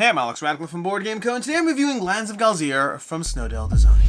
Hey, I'm Alex Radcliffe from Board Game Co, and today I'm reviewing Lands of Galzyr from Snowdale Design.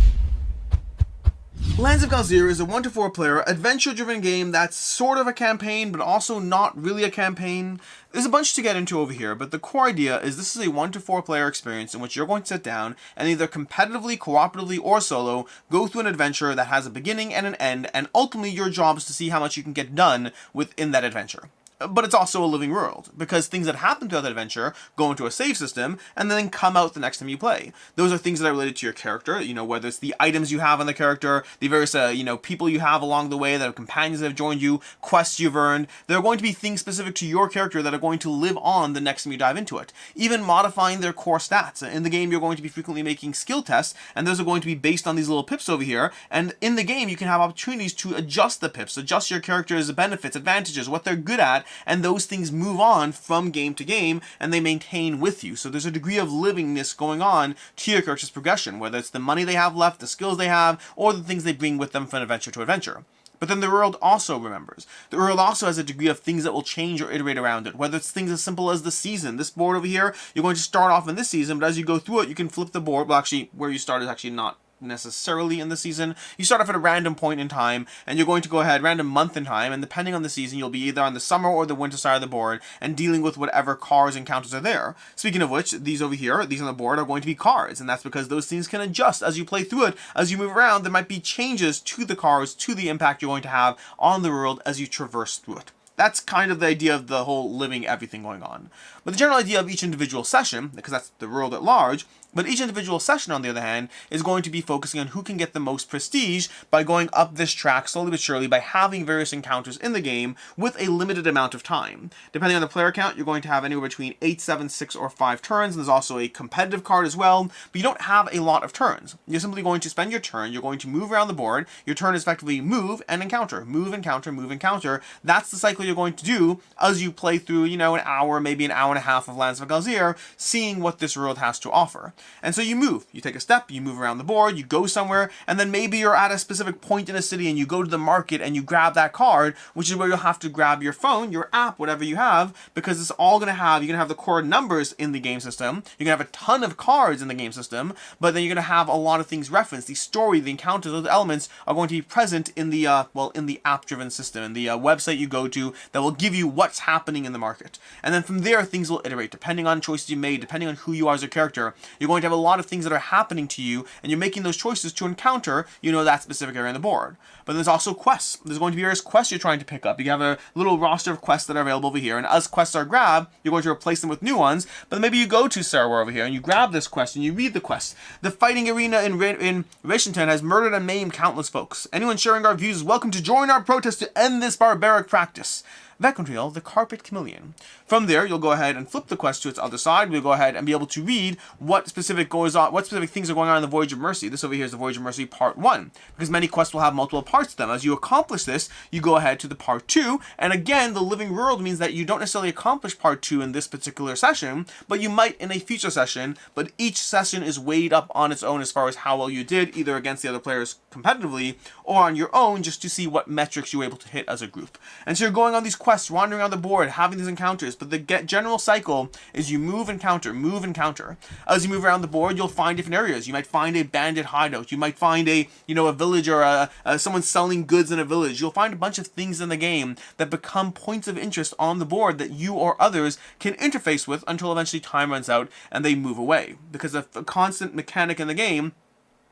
Lands of Galzyr is a 1-to-4 player, adventure-driven game that's sort of a campaign, but also not really a campaign. There's a bunch to get into over here, but the core idea is this is a 1-to-4 player experience in which you're going to sit down and either competitively, cooperatively, or solo go through an adventure that has a beginning and an end, and ultimately your job is to see how much you can get done within that adventure. But it's also a living world, because things that happen throughout that adventure go into a save system and then come out the next time you play. Those are things that are related to your character, whether it's the items you have on the character, the various, people you have along the way that are companions that have joined you, quests you've earned. There are going to be things specific to your character that are going to live on the next time you dive into it. Even modifying their core stats. In the game, you're going to be frequently making skill tests, and those are going to be based on these little pips over here, and in the game, you can have opportunities to adjust the pips, adjust your character's benefits, advantages, what they're good at, and those things move on from game to game and they maintain with you. So there's a degree of livingness going on to your character's progression, whether it's the money they have left, the skills they have, or the things they bring with them from adventure to adventure. But then the world also remembers. The world also has a degree of things that will change or iterate around it, whether it's things as simple as the season. This board over here, you're going to start off in this season, but as you go through it, you can flip the board. Well, actually, where you start is actually not necessarily in the season. You start off at a random point in time, and you're going to go ahead, random month in time, and depending on the season, you'll be either on the summer or the winter side of the board, and dealing with whatever cards and counters are there. Speaking of which, these over here, these on the board, are going to be cards, and that's because those things can adjust as you play through it. As you move around, there might be changes to the cards, to the impact you're going to have on the world as you traverse through it. That's kind of the idea of the whole living everything going on. But the general idea of each individual session, because that's the world at large, but each individual session, on the other hand, is going to be focusing on who can get the most prestige by going up this track slowly but surely by having various encounters in the game with a limited amount of time. Depending on the player count, you're going to have anywhere between 8, 7, 6, or 5 turns. And there's also a competitive card as well, but you don't have a lot of turns. You're simply going to spend your turn, you're going to move around the board. Your turn is effectively move and encounter, move, encounter, move, encounter. That's the cycle you're going to do as you play through, an hour, maybe an hour and a half of Lands of Galzyr, seeing what this world has to offer. And so you move, you take a step, you move around the board, you go somewhere, and then maybe you're at a specific point in a city and you go to the market and you grab that card, which is where you'll have to grab your phone, your app, whatever you have, because it's all going to have, you're going to have the core numbers in the game system, you're going to have a ton of cards in the game system, but then you're going to have a lot of things referenced. The story, the encounters, those elements are going to be present in the, in the app-driven system, in the website you go to that will give you what's happening in the market. And then from there, things will iterate, depending on choices you made, depending on who you are as a character. You're going to have a lot of things that are happening to you, and you're making those choices to encounter, that specific area on the board. But there's also quests. There's going to be various quests you're trying to pick up. You have a little roster of quests that are available over here, and as quests are grabbed, you're going to replace them with new ones. But maybe you go to Sarawar over here, and you grab this quest, and you read the quest. The fighting arena in Rashington has murdered and maimed countless folks. Anyone sharing our views is welcome to join our protest to end this barbaric practice. Vecuntriel, the Carpet Chameleon. From there, you'll go ahead and flip the quest to its other side. We'll go ahead and be able to read what specific things are going on in the Voyage of Mercy. This over here is the Voyage of Mercy Part 1, because many quests will have multiple parts to them. As you accomplish this, you go ahead to the Part 2, and again, the Living World means that you don't necessarily accomplish Part 2 in this particular session, but you might in a future session, but each session is weighed up on its own as far as how well you did, either against the other players competitively, or on your own, just to see what metrics you were able to hit as a group. And so you're going on these quests, wandering around the board, having these encounters, but the general cycle is you move, encounter, move, encounter. As you move around the board, you'll find different areas. You might find a bandit hideout. You might find a village or someone selling goods in a village. You'll find a bunch of things in the game that become points of interest on the board that you or others can interface with until eventually time runs out and they move away. Because a constant mechanic in the game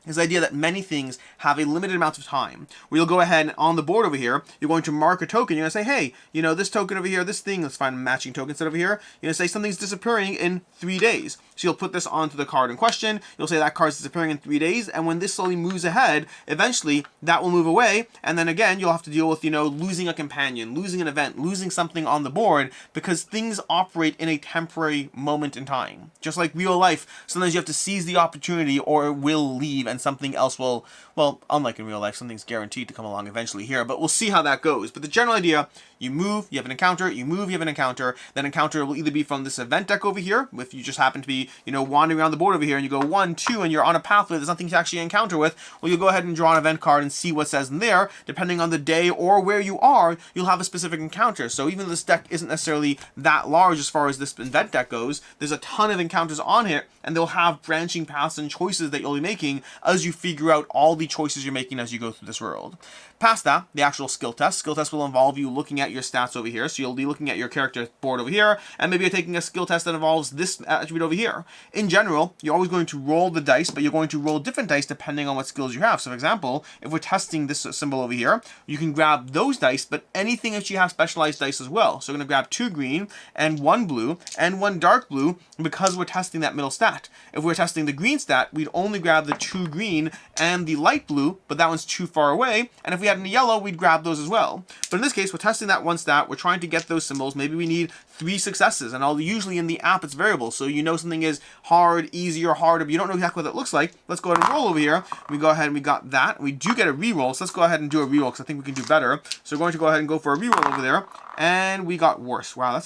is the idea that many things have a limited amount of time. Where you'll go ahead and on the board over here, you're going to mark a token. You're going to say, hey, this token over here, this thing, let's find a matching token set over here. You're going to say something's disappearing in 3 days. So you'll put this onto the card in question. You'll say that card's disappearing in 3 days. And when this slowly moves ahead, eventually that will move away. And then again, you'll have to deal with, losing a companion, losing an event, losing something on the board, because things operate in a temporary moment in time. Just like real life, sometimes you have to seize the opportunity or it will leave and something else will, well, unlike in real life, something's guaranteed to come along eventually here, but we'll see how that goes. But the general idea, you move, you have an encounter, you move, you have an encounter. That encounter will either be from this event deck over here, if you just happen to be, wandering around the board over here, and you go 1, 2, and you're on a pathway, there's nothing to actually encounter with, well, you'll go ahead and draw an event card and see what says in there. Depending on the day or where you are, you'll have a specific encounter. So even though this deck isn't necessarily that large as far as this event deck goes, there's a ton of encounters on here, and they'll have branching paths and choices that you'll be making as you figure out all the choices you're making as you go through this world. Past that, the actual skill test. Skill test will involve you looking at your stats over here. So you'll be looking at your character board over here, and maybe you're taking a skill test that involves this attribute over here. In general, you're always going to roll the dice, but you're going to roll different dice depending on what skills you have. So for example, if we're testing this symbol over here, you can grab those dice, but anything that you have specialized dice as well. So we're going to grab 2 green and 1 blue and 1 dark blue because we're testing that middle stat. If we're testing the green stat, we'd only grab the 2 green and the light blue, but that one's too far away. And if we had in the yellow, we'd grab those as well. But in this case, we're testing that one stat. We're trying to get those symbols. Maybe we need 3 successes, and usually in the app it's variable. So something is hard, easy, or harder, but you don't know exactly what that looks like. Let's go ahead and roll over here. We go ahead and we got that. We do get a reroll, so let's go ahead and do a reroll because I think we can do better. So we're going to go ahead and go for a reroll over there, and we got worse. Wow,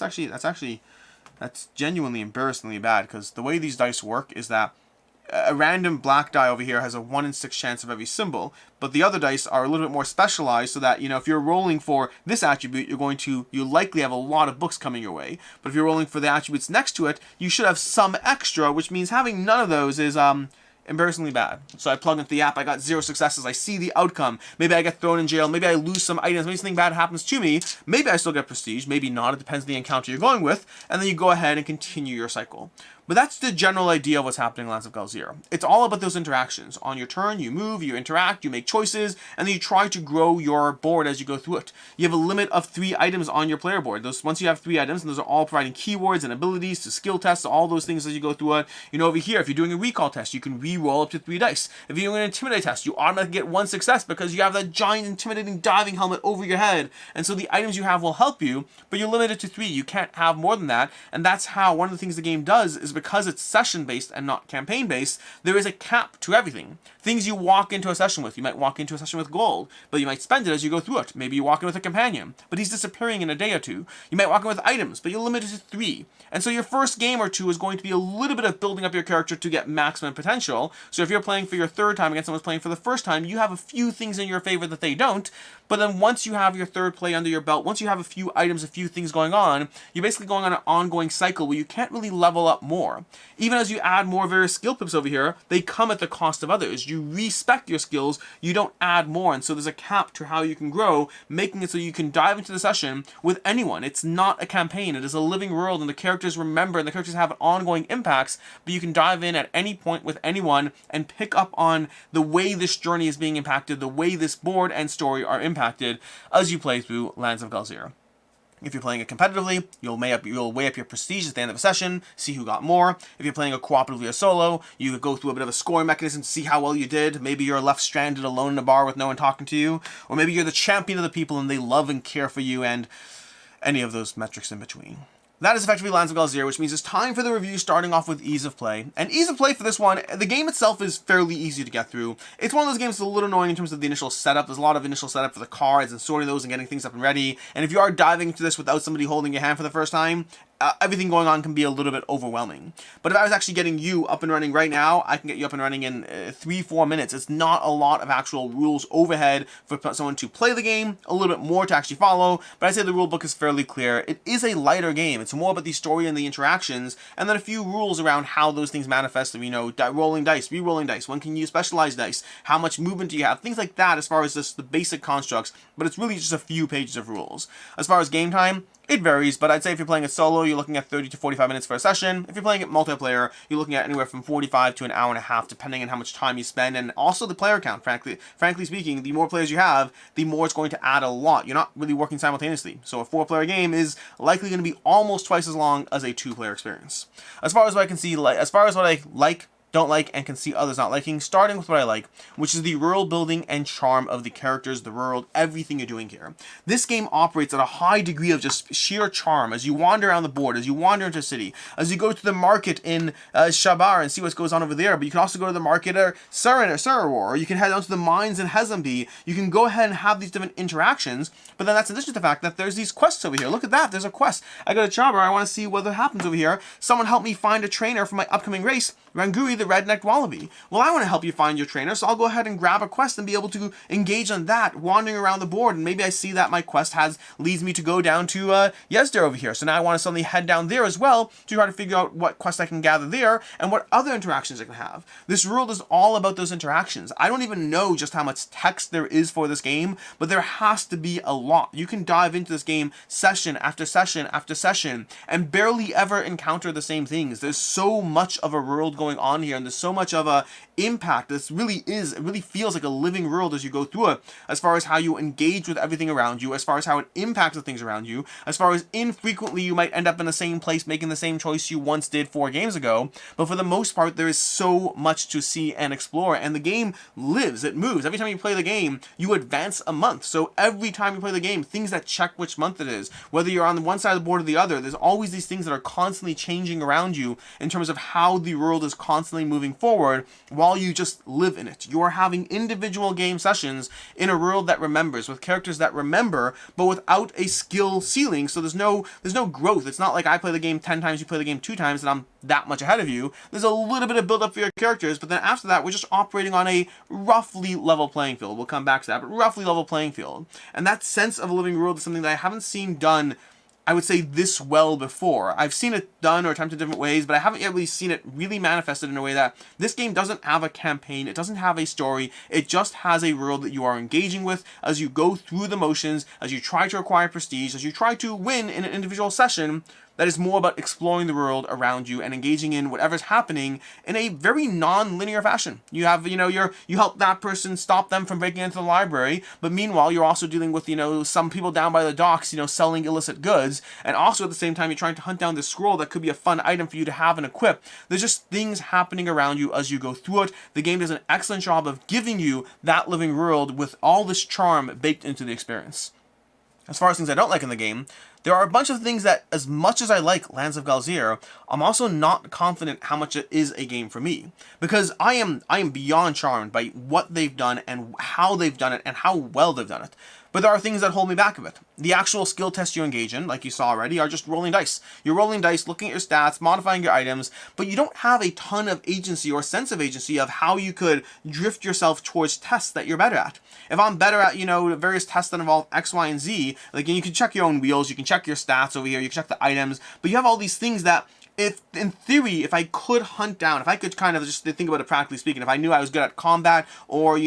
that's genuinely embarrassingly bad, because the way these dice work is that a random black die over here has a 1 in 6 chance of every symbol, but the other dice are a little bit more specialized so that, if you're rolling for this attribute, you'll likely have a lot of books coming your way. But if you're rolling for the attributes next to it, you should have some extra, which means having none of those is, embarrassingly bad. So I plug into the app, I got 0 successes, I see the outcome. Maybe I get thrown in jail, maybe I lose some items, maybe something bad happens to me, maybe I still get prestige, maybe not, it depends on the encounter you're going with, and then you go ahead and continue your cycle. But that's the general idea of what's happening in Lands of Galzyr. It's all about those interactions. On your turn, you move, you interact, you make choices, and then you try to grow your board as you go through it. You have a limit of 3 items on your player board. Once you have 3 items, and those are all providing keywords and abilities to skill tests, all those things as you go through it. Over here, if you're doing a recall test, you can re-roll up to 3 dice. If you're doing an intimidate test, you automatically get 1 success because you have that giant intimidating diving helmet over your head. And so the items you have will help you, but you're limited to 3. You can't have more than that. And that's how one of the things the game does is because it's session based and not campaign based, there is a cap to everything. Things you walk into a session with. You might walk into a session with gold, but you might spend it as you go through it. Maybe you walk in with a companion, but he's disappearing in a day or 2. You might walk in with items, but you're limited to 3. And so your first game or 2 is going to be a little bit of building up your character to get maximum potential. So if you're playing for your 3rd time against someone who's playing for the 1st time, you have a few things in your favor that they don't. But then once you have your 3rd play under your belt, once you have a few items, a few things going on, you're basically going on an ongoing cycle where you can't really level up more. Even as you add more various skill pips over here, they come at the cost of others. You respect your skills, you don't add more, and so there's a cap to how you can grow, making it so you can dive into the session with anyone. It's not a campaign, it is a living world, and the characters remember, and the characters have ongoing impacts, but you can dive in at any point with anyone and pick up on the way this journey is being impacted, the way this board and story are impacted as you play through Lands of Galzyr. If you're playing it competitively, you'll weigh up your prestige at the end of a session, see who got more. If you're playing it cooperatively or solo, you could go through a bit of a scoring mechanism to see how well you did. Maybe you're left stranded alone in a bar with no one talking to you. Or maybe you're the champion of the people and they love and care for you, and any of those metrics in between. That is effectively Lands of Galzyr, which means it's time for the review, starting off with ease of play. And ease of play for this one, the game itself is fairly easy to get through. It's one of those games that's a little annoying in terms of the initial setup. There's a lot of initial setup for the cards and sorting those and getting things up and ready. And if you are diving into this without somebody holding your hand for the first time, everything going on can be a little bit overwhelming. But if I was actually getting you up and running right now, I can get you up and running in 3-4 minutes. It's not a lot of actual rules overhead for someone to play the game, a little bit more to actually follow, but I'd say the rule book is fairly clear. It is a lighter game. It's more about the story and the interactions, and then a few rules around how those things manifest. Rolling dice, re-rolling dice, when can you use specialized dice, how much movement do you have, things like that as far as just the basic constructs, but it's really just a few pages of rules. As far as game time, it varies, but I'd say if you're playing it solo, you're looking at 30 to 45 minutes for a session. If you're playing it multiplayer, you're looking at anywhere from 45 to an hour and a half, depending on how much time you spend, and also the player count, frankly speaking. The more players you have, the more it's going to add a lot. You're not really working simultaneously. So a 4-player game is likely going to be almost twice as long as a 2-player experience. As far as what I can see, as far as what I like, don't like and can see others not liking, starting with what I like, which is the world building and charm of the characters, the world, everything you're doing here. This game operates at a high degree of just sheer charm as you wander around the board, as you wander into a city, as you go to the market in Shabar and see what goes on over there, but you can also go to the market at Sarawar, or you can head down to the mines in Hezemby. You can go ahead and have these different interactions, but then that's in addition to the fact that there's these quests over here. Look at that, there's a quest. I go to Shabar, I want to see what happens over here. Someone help me find a trainer for my upcoming race, Ranguri the Red-Necked Wallaby. Well, I want to help you find your trainer, so I'll go ahead and grab a quest and be able to engage on that, wandering around the board, and maybe I see that my quest leads me to go down to Yezdir over here. So now I want to suddenly head down there as well to try to figure out what quest I can gather there and what other interactions I can have. This world is all about those interactions. I don't even know just how much text there is for this game, but there has to be a lot. You can dive into this game session after session after session and barely ever encounter the same things. There's so much of a world going on here, and there's so much of a impact. It really feels like a living world as you go through it, as far as how you engage with everything around you, as far as how it impacts the things around you, as far as infrequently you might end up in the same place making the same choice you once did 4 games ago. But for the most part, there is so much to see and explore, and the game lives, it moves. Every time you play the game, you advance a month. So every time you play the game, things that check which month it is, whether you're on the one side of the board or the other, there's always these things that are constantly changing around you in terms of how the world is constantly moving forward while you just live in it. You are having individual game sessions in a world that remembers, with characters that remember, but without a skill ceiling. So there's no growth. It's not like I play the game 10 times, you play the game 2 times, and I'm that much ahead of you. There's a little bit of build up for your characters, but then after that, we're just operating on a roughly level playing field. We'll come back to that, but roughly level playing field. And that sense of a living world is something that I haven't seen done, I would say, this well before. I've seen it done or attempted different ways, but I haven't yet really seen it really manifested in a way that this game doesn't have a campaign, it doesn't have a story, it just has a world that you are engaging with as you go through the motions, as you try to acquire prestige, as you try to win in an individual session. That is more about exploring the world around you and engaging in whatever's happening in a very non-linear fashion. You have, you help that person, stop them from breaking into the library, but meanwhile, you're also dealing with, some people down by the docks, selling illicit goods, and also at the same time, you're trying to hunt down this scroll that could be a fun item for you to have and equip. There's just things happening around you as you go through it. The game does an excellent job of giving you that living world with all this charm baked into the experience. As far as things I don't like in the game, there are a bunch of things that, as much as I like Lands of Galzyr, I'm also not confident how much it is a game for me. Because I am beyond charmed by what they've done and how they've done it and how well they've done it. But there are things that hold me back a bit. The actual skill tests you engage in, like you saw already, are just rolling dice. You're rolling dice, looking at your stats, modifying your items, but you don't have a ton of agency or sense of agency of how you could drift yourself towards tests that you're better at. If I'm better at, various tests that involve X, Y, and Z, like, you can check your own wheels, you can check your stats over here, you can check the items, but you have all these things that, if, in theory, if I could hunt down, if I could kind of just think about it practically speaking, if I knew I was good at combat or,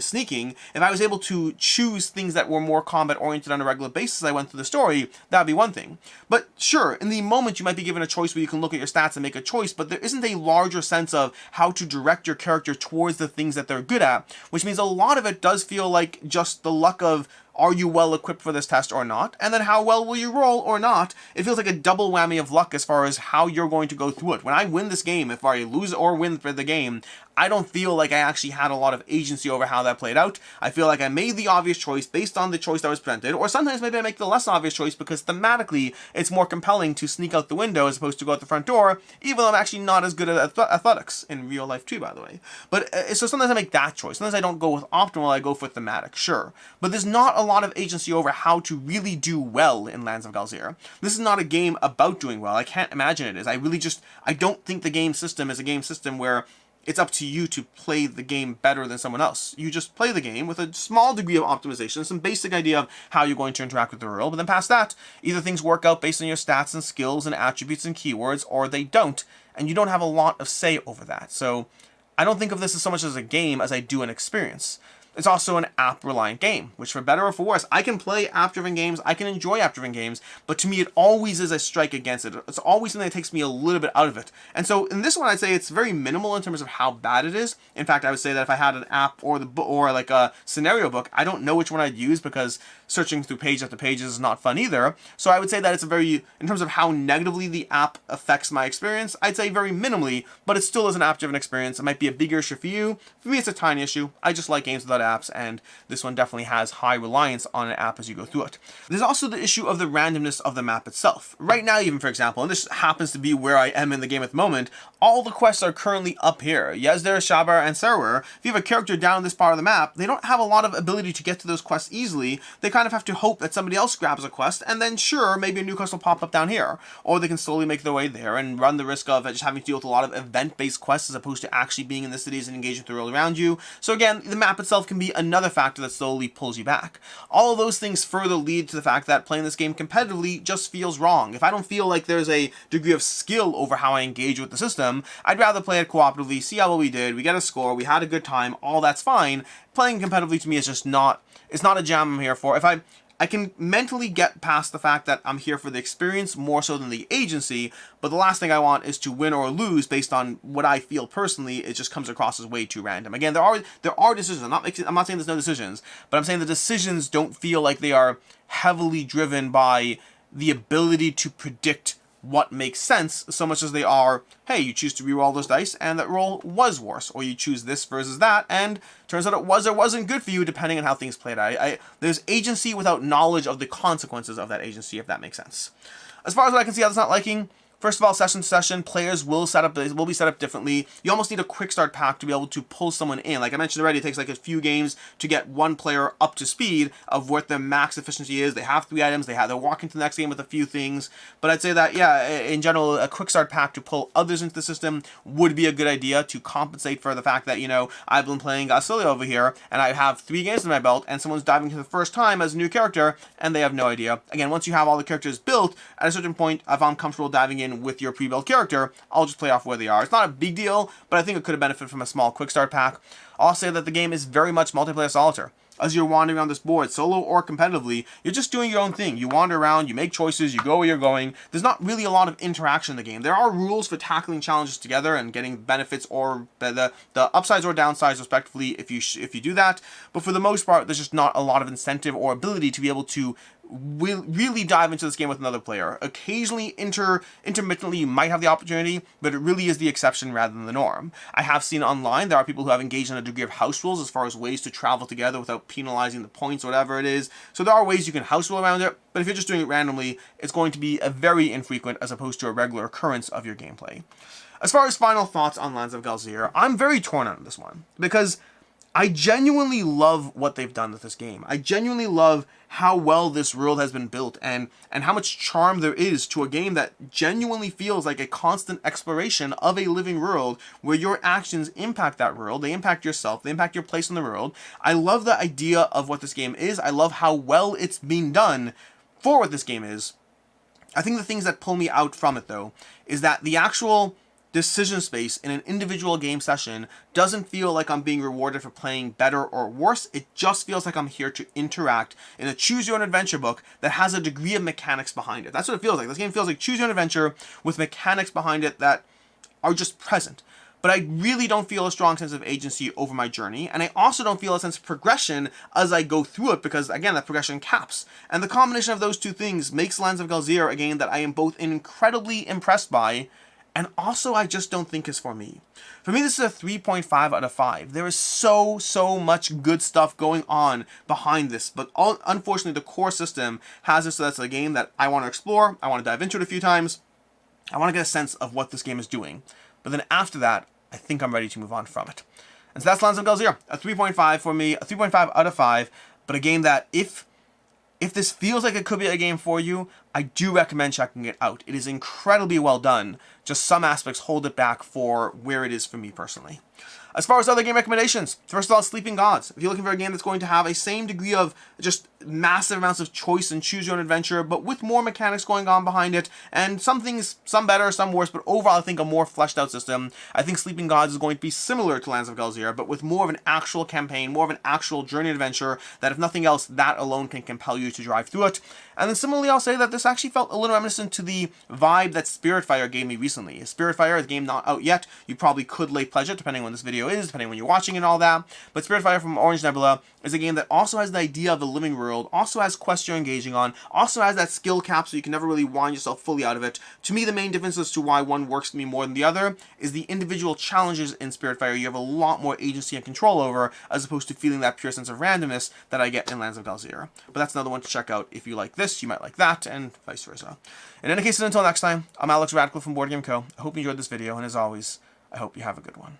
sneaking, if I was able to choose things that were more combat oriented on a regular basis as I went through the story, that'd be one thing. But sure, in the moment you might be given a choice where you can look at your stats and make a choice, but there isn't a larger sense of how to direct your character towards the things that they're good at, which means a lot of it does feel like just the luck of, are you well equipped for this test or not? And then how well will you roll or not? It feels like a double whammy of luck as far as how you're going to go through it. When I win this game, if I lose or win for the game, I don't feel like I actually had a lot of agency over how that played out. I feel like I made the obvious choice based on the choice that was presented, or sometimes maybe I make the less obvious choice because thematically it's more compelling to sneak out the window as opposed to go out the front door, even though I'm actually not as good at athletics, in real life too, by the way. But so sometimes I make that choice. Sometimes I don't go with optimal, I go for thematic, sure. But there's not a lot of agency over how to really do well in Lands of Galzyr. This is not a game about doing well. I can't imagine it is. I don't think the game system is a game system where it's up to you to play the game better than someone else. You just play the game with a small degree of optimization, some basic idea of how you're going to interact with the world, but then past that, either things work out based on your stats and skills and attributes and keywords, or they don't, and you don't have a lot of say over that. So I don't think of this as so much as a game as I do an experience. it's also an app-reliant game, which for better or for worse, I can play app-driven games, I can enjoy app-driven games, but to me it always is a strike against it. It's always something that takes me a little bit out of it. And so in this one, I'd say it's very minimal in terms of how bad it is. In fact, I would say that if I had an app or like a scenario book, I don't know which one I'd use because searching through page after page is not fun either. So I would say that it's in terms of how negatively the app affects my experience, I'd say very minimally, but it still is an app-driven experience. It might be a bigger issue for you. For me, it's a tiny issue. I just like games without apps, and this one definitely has high reliance on an app as you go through it. There's also the issue of the randomness of the map itself. Right now, even for example, and this happens to be where I am in the game at the moment, all the quests are currently up here. Yazdir, Shabar, and Serwer. If you have a character down this part of the map, they don't have a lot of ability to get to those quests easily. They kind of have to hope that somebody else grabs a quest, and then sure, maybe a new quest will pop up down here. Or they can slowly make their way there and run the risk of just having to deal with a lot of event-based quests as opposed to actually being in the cities and engaging with the world around you. So again, the map itself can be another factor that slowly pulls you back. All of those things further lead to the fact that playing this game competitively just feels wrong. If I don't feel like there's a degree of skill over how I engage with the system, I'd rather play it cooperatively, see how well we did, we get a score, we had a good time, all that's fine. Playing competitively to me is just not, it's not a jam I'm here for. If I can mentally get past the fact that I'm here for the experience more so than the agency, but the last thing I want is to win or lose based on what I feel personally. It just comes across as way too random. Again, there are decisions. I'm not saying there's no decisions, but I'm saying the decisions don't feel like they are heavily driven by the ability to predict what makes sense so much as they are, hey, you choose to reroll those dice and that roll was worse, or you choose this versus that and turns out it was or wasn't good for you depending on how things played out. There's agency without knowledge of the consequences of that agency, if that makes sense. As far as what I can see, how that's not liking, first of all, session to session, players will be set up differently. You almost need a quick start pack to be able to pull someone in. Like I mentioned already, it takes like a few games to get one player up to speed of what their max efficiency is. They have 3 items, they're walking to the next game with a few things. But I'd say that, yeah, in general, a quick start pack to pull others into the system would be a good idea to compensate for the fact that, you know, I've been playing Galzyr over here and I have 3 games in my belt and someone's diving for the first time as a new character and they have no idea. Again, once you have all the characters built, at a certain point, if I'm comfortable diving in with your pre-built character, I'll just play off where they are. It's not a big deal, but I think it could have benefited from a small quick start pack. I'll say that the game is very much multiplayer solitaire. As you're wandering around this board, solo or competitively, you're just doing your own thing. You wander around, you make choices, you go where you're going. There's not really a lot of interaction in the game. There are rules for tackling challenges together and getting benefits or the upsides or downsides respectively if you do that. But for the most part, there's just not a lot of incentive or ability to be able to really dive into this game with another player. Occasionally, intermittently, you might have the opportunity, but it really is the exception rather than the norm. I have seen online, there are people who have engaged in a degree of house rules as far as ways to travel together without penalizing the points or whatever it is. So there are ways you can house rule around it, but if you're just doing it randomly, it's going to be a very infrequent as opposed to a regular occurrence of your gameplay. As far as final thoughts on Lands of Galzyr, I'm very torn on this one, because I genuinely love what they've done with this game. I genuinely love how well this world has been built and how much charm there is to a game that genuinely feels like a constant exploration of a living world where your actions impact that world, they impact yourself, they impact your place in the world. I love the idea of what this game is. I love how well it's being done for what this game is. I think the things that pull me out from it, though, is that the actual decision space in an individual game session doesn't feel like I'm being rewarded for playing better or worse. It just feels like I'm here to interact in a choose your own adventure book that has a degree of mechanics behind it. That's what it feels like. This game feels like choose your own adventure with mechanics behind it that are just present. But I really don't feel a strong sense of agency over my journey, and I also don't feel a sense of progression as I go through it, because, again, that progression caps. And the combination of those two things makes Lands of Galzyr a game that I am both incredibly impressed by, and also I just don't think is for me. For me, this is a 3.5 out of 5. There is so much good stuff going on behind this, but unfortunately the core system has this, so that's a game that I want to explore, I want to dive into it a few times, I want to get a sense of what this game is doing. But then after that, I think I'm ready to move on from it. And so that's Lands of Galzyr, a 3.5 for me, a 3.5 out of 5, but a game that if this feels like it could be a game for you, I do recommend checking it out. It is incredibly well done. Just some aspects hold it back for where it is for me personally. As far as other game recommendations, first of all, Sleeping Gods. If you're looking for a game that's going to have a same degree of just massive amounts of choice and choose your own adventure, but with more mechanics going on behind it, and some things, some better, some worse, but overall I think a more fleshed out system, I think Sleeping Gods is going to be similar to Lands of Galzyr, but with more of an actual campaign, more of an actual journey adventure, that if nothing else, that alone can compel you to drive through it. And then similarly, I'll say that this actually felt a little reminiscent to the vibe that Spiritfire gave me recently. Spiritfire is a game not out yet. You probably could late pledge it, depending on when this video is, depending on when you're watching and all that. But Spiritfire from Orange Nebula is a game that also has the idea of the living world, also has quests you're engaging on, also has that skill cap so you can never really wind yourself fully out of it. To me, the main difference as to why one works for me more than the other is the individual challenges in Spiritfire you have a lot more agency and control over, as opposed to feeling that pure sense of randomness that I get in Lands of Galzyr. But that's another one to check out. If you like this, you might like that, and vice versa. In any case, until next time, I'm Alex Radcliffe from Board Game Co. I hope you enjoyed this video, and as always, I hope you have a good one.